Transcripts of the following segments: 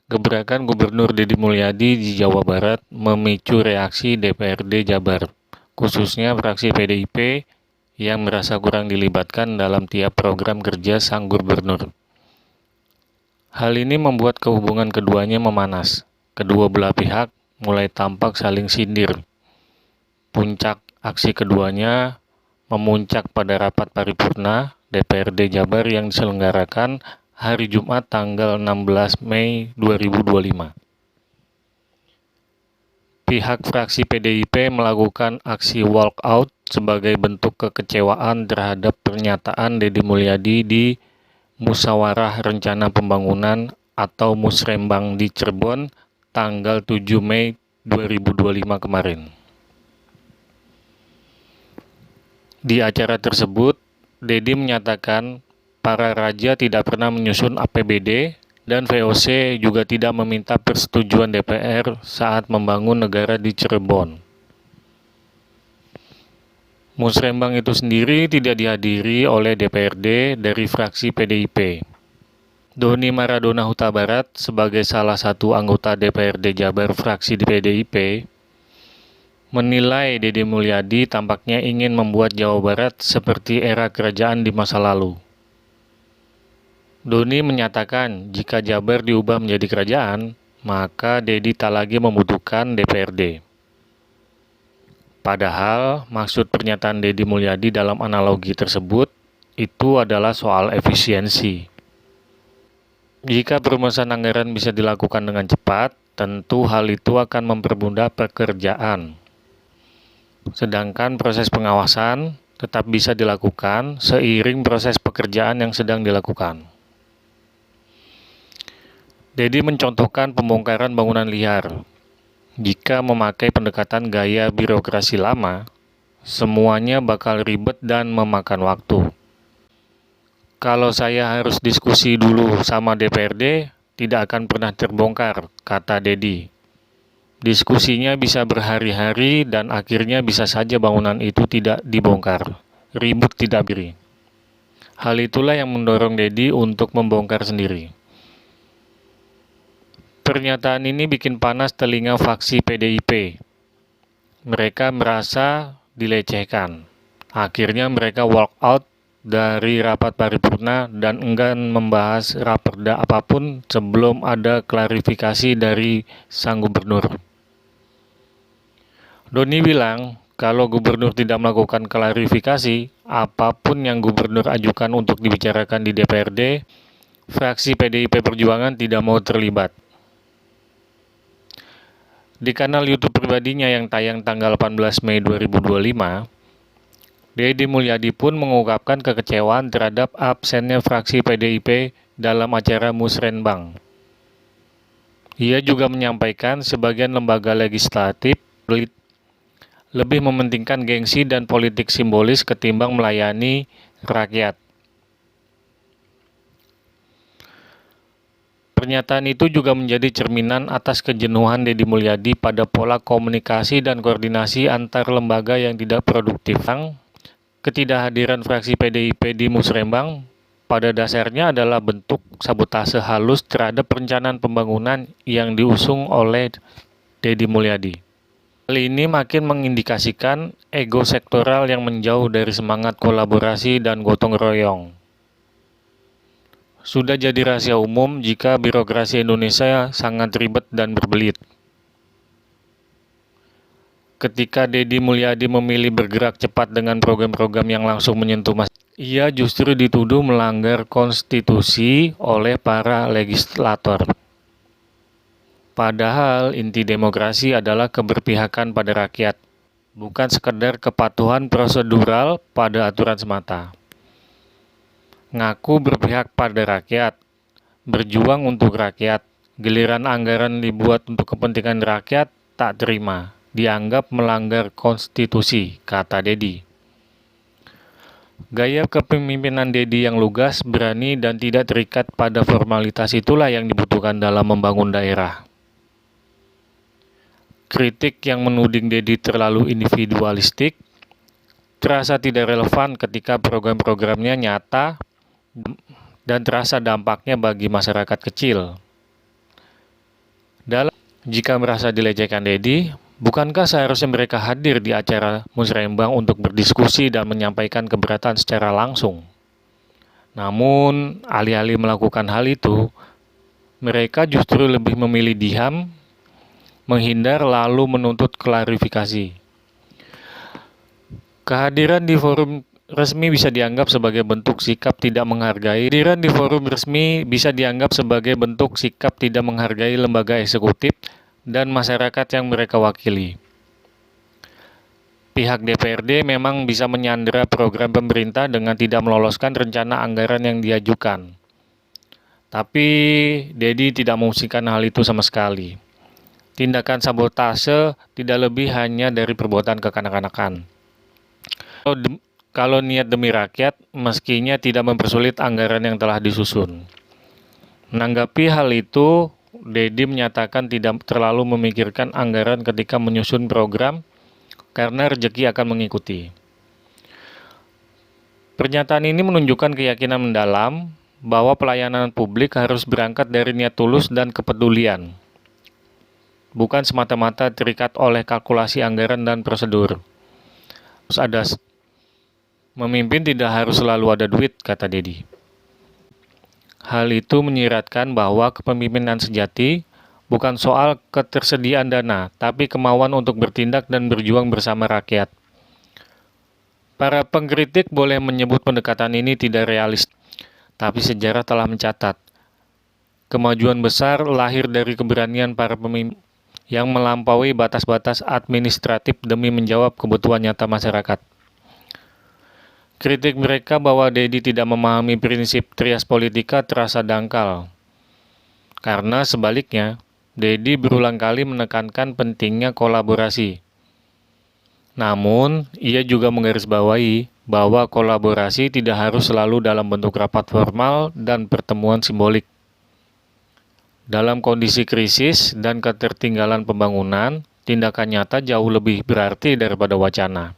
Gebrakan Gubernur Deddy Mulyadi di Jawa Barat memicu reaksi DPRD Jabar, khususnya fraksi PDIP yang merasa kurang dilibatkan dalam tiap program kerja sang gubernur. Hal ini membuat hubungan keduanya memanas. Kedua belah pihak mulai tampak saling sindir. Puncak aksi keduanya memuncak pada rapat paripurna DPRD Jabar yang diselenggarakan hari Jumat tanggal 16 Mei 2025. Pihak fraksi PDIP melakukan aksi walkout sebagai bentuk kekecewaan terhadap pernyataan Deddy Mulyadi di Musyawarah Rencana Pembangunan atau Musrembang di Cirebon tanggal 7 Mei 2025 kemarin. Di acara tersebut, Deddy menyatakan para raja tidak pernah menyusun APBD dan VOC juga tidak meminta persetujuan DPR saat membangun negara di Cirebon. Musrembang itu sendiri tidak dihadiri oleh DPRD dari fraksi PDIP. Doni Maradona Huta Barat sebagai salah satu anggota DPRD Jabar fraksi di PDIP menilai Deddy Mulyadi tampaknya ingin membuat Jawa Barat seperti era kerajaan di masa lalu. Doni menyatakan jika Jabar diubah menjadi kerajaan, maka Deddy tak lagi membutuhkan DPRD. Padahal maksud pernyataan Deddy Mulyadi dalam analogi tersebut itu adalah soal efisiensi. Jika perumusan anggaran bisa dilakukan dengan cepat, tentu hal itu akan mempermudah pekerjaan. Sedangkan proses pengawasan tetap bisa dilakukan seiring proses pekerjaan yang sedang dilakukan. Deddy mencontohkan pembongkaran bangunan liar. Jika memakai pendekatan gaya birokrasi lama, semuanya bakal ribet dan memakan waktu. Kalau saya harus diskusi dulu sama DPRD, tidak akan pernah terbongkar, kata Deddy. Diskusinya bisa berhari-hari dan akhirnya bisa saja bangunan itu tidak dibongkar. Ribut tidak beri. Hal itulah yang mendorong Deddy untuk membongkar sendiri. Pernyataan ini bikin panas telinga fraksi PDIP. Mereka merasa dilecehkan. Akhirnya mereka walk out dari rapat paripurna dan enggan membahas raperda apapun sebelum ada klarifikasi dari sang gubernur. Doni bilang, kalau gubernur tidak melakukan klarifikasi, apapun yang gubernur ajukan untuk dibicarakan di DPRD, fraksi PDIP Perjuangan tidak mau terlibat. Di kanal YouTube pribadinya yang tayang tanggal 18 Mei 2025, Deddy Mulyadi pun mengungkapkan kekecewaan terhadap absennya fraksi PDIP dalam acara Musrembang. Ia juga menyampaikan sebagian lembaga legislatif lebih mementingkan gengsi dan politik simbolis ketimbang melayani rakyat. Pernyataan itu juga menjadi cerminan atas kejenuhan Deddy Mulyadi pada pola komunikasi dan koordinasi antar lembaga yang tidak produktif. Ketidakhadiran fraksi PDIP di Musrembang pada dasarnya adalah bentuk sabotase halus terhadap perencanaan pembangunan yang diusung oleh Deddy Mulyadi. Hal ini makin mengindikasikan ego sektoral yang menjauh dari semangat kolaborasi dan gotong royong. Sudah jadi rahasia umum jika birokrasi Indonesia sangat ribet dan berbelit. Ketika Deddy Mulyadi memilih bergerak cepat dengan program-program yang langsung menyentuh masyarakat, ia justru dituduh melanggar konstitusi oleh para legislator. Padahal inti demokrasi adalah keberpihakan pada rakyat, bukan sekedar kepatuhan prosedural pada aturan semata. Ngaku berpihak pada rakyat, berjuang untuk rakyat, giliran anggaran dibuat untuk kepentingan rakyat, tak terima, dianggap melanggar konstitusi, kata Deddy. Gaya kepemimpinan Deddy yang lugas, berani, dan tidak terikat pada formalitas itulah yang dibutuhkan dalam membangun daerah. Kritik yang menuding Deddy terlalu individualistik terasa tidak relevan ketika program-programnya nyata dan terasa dampaknya bagi masyarakat kecil. Jika merasa dilecehkan Dedi, bukankah seharusnya mereka hadir di acara musrembang untuk berdiskusi dan menyampaikan keberatan secara langsung? Namun, alih-alih melakukan hal itu, mereka justru lebih memilih diam, menghindar lalu menuntut klarifikasi. Kehadiran di forum resmi bisa dianggap sebagai bentuk sikap tidak menghargai. Kehadiran di forum resmi bisa dianggap sebagai bentuk sikap tidak menghargai lembaga eksekutif dan masyarakat yang mereka wakili. Pihak DPRD memang bisa menyandera program pemerintah dengan tidak meloloskan rencana anggaran yang diajukan. Tapi Dedi tidak mengusikan hal itu sama sekali. Tindakan sabotase tidak lebih hanya dari perbuatan kekanak-kanakan. Kalau niat demi rakyat, meskinya tidak mempersulit anggaran yang telah disusun. Menanggapi hal itu, Dedi menyatakan tidak terlalu memikirkan anggaran ketika menyusun program, karena rezeki akan mengikuti. Pernyataan ini menunjukkan keyakinan mendalam bahwa pelayanan publik harus berangkat dari niat tulus dan kepedulian, bukan semata-mata terikat oleh kalkulasi anggaran dan prosedur. Memimpin tidak harus selalu ada duit, kata Dedi. Hal itu menyiratkan bahwa kepemimpinan sejati bukan soal ketersediaan dana, tapi kemauan untuk bertindak dan berjuang bersama rakyat. Para pengkritik boleh menyebut pendekatan ini tidak realistis, tapi sejarah telah mencatat. Kemajuan besar lahir dari keberanian para pemimpin yang melampaui batas-batas administratif demi menjawab kebutuhan nyata masyarakat. Kritik mereka bahwa Dedi tidak memahami prinsip trias politika terasa dangkal, karena sebaliknya, Dedi berulang kali menekankan pentingnya kolaborasi. Namun, ia juga menggarisbawahi bahwa kolaborasi tidak harus selalu dalam bentuk rapat formal dan pertemuan simbolik. Dalam kondisi krisis dan ketertinggalan pembangunan, tindakan nyata jauh lebih berarti daripada wacana.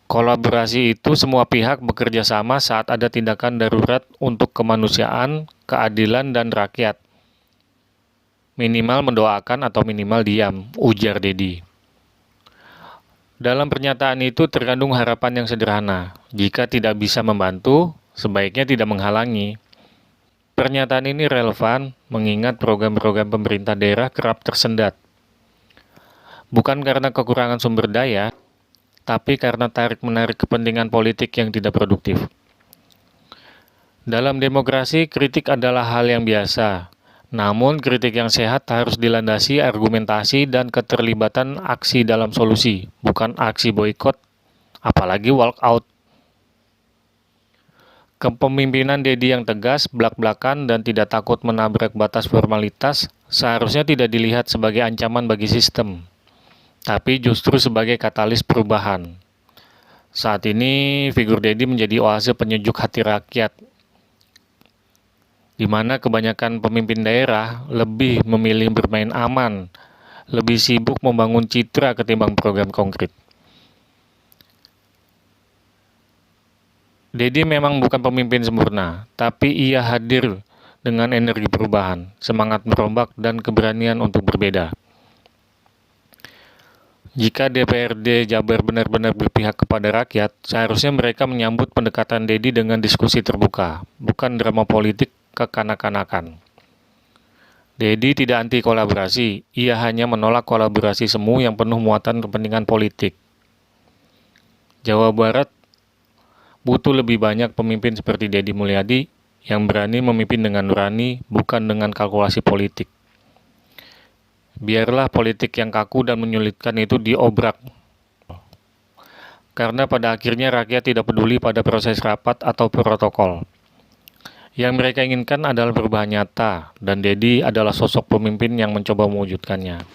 Kolaborasi itu semua pihak bekerja sama saat ada tindakan darurat untuk kemanusiaan, keadilan, dan rakyat. Minimal mendoakan atau minimal diam, ujar Dedi. Dalam pernyataan itu terkandung harapan yang sederhana. Jika tidak bisa membantu, sebaiknya tidak menghalangi. Pernyataan ini relevan mengingat program-program pemerintah daerah kerap tersendat. Bukan karena kekurangan sumber daya, tapi karena tarik-menarik kepentingan politik yang tidak produktif. Dalam demokrasi, kritik adalah hal yang biasa. Namun, kritik yang sehat harus dilandasi argumentasi dan keterlibatan aksi dalam solusi, bukan aksi boikot, apalagi walk out. Kepemimpinan Dedi yang tegas, blak-blakan, dan tidak takut menabrak batas formalitas seharusnya tidak dilihat sebagai ancaman bagi sistem, tapi justru sebagai katalis perubahan. Saat ini, figur Dedi menjadi oase penyejuk hati rakyat, di mana kebanyakan pemimpin daerah lebih memilih bermain aman, lebih sibuk membangun citra ketimbang program konkret. Dedi memang bukan pemimpin sempurna, tapi ia hadir dengan energi perubahan, semangat merombak, dan keberanian untuk berbeda. Jika DPRD Jabar benar-benar berpihak kepada rakyat, seharusnya mereka menyambut pendekatan Dedi dengan diskusi terbuka, bukan drama politik kekanak-kanakan. Dedi tidak anti kolaborasi, ia hanya menolak kolaborasi semu yang penuh muatan kepentingan politik. Jawa Barat butuh lebih banyak pemimpin seperti Dedi Mulyadi yang berani memimpin dengan nurani, bukan dengan kalkulasi politik. Biarlah politik yang kaku dan menyulitkan itu diobrak. Karena pada akhirnya rakyat tidak peduli pada proses rapat atau protokol. Yang mereka inginkan adalah perubahan nyata, dan Dedi adalah sosok pemimpin yang mencoba mewujudkannya.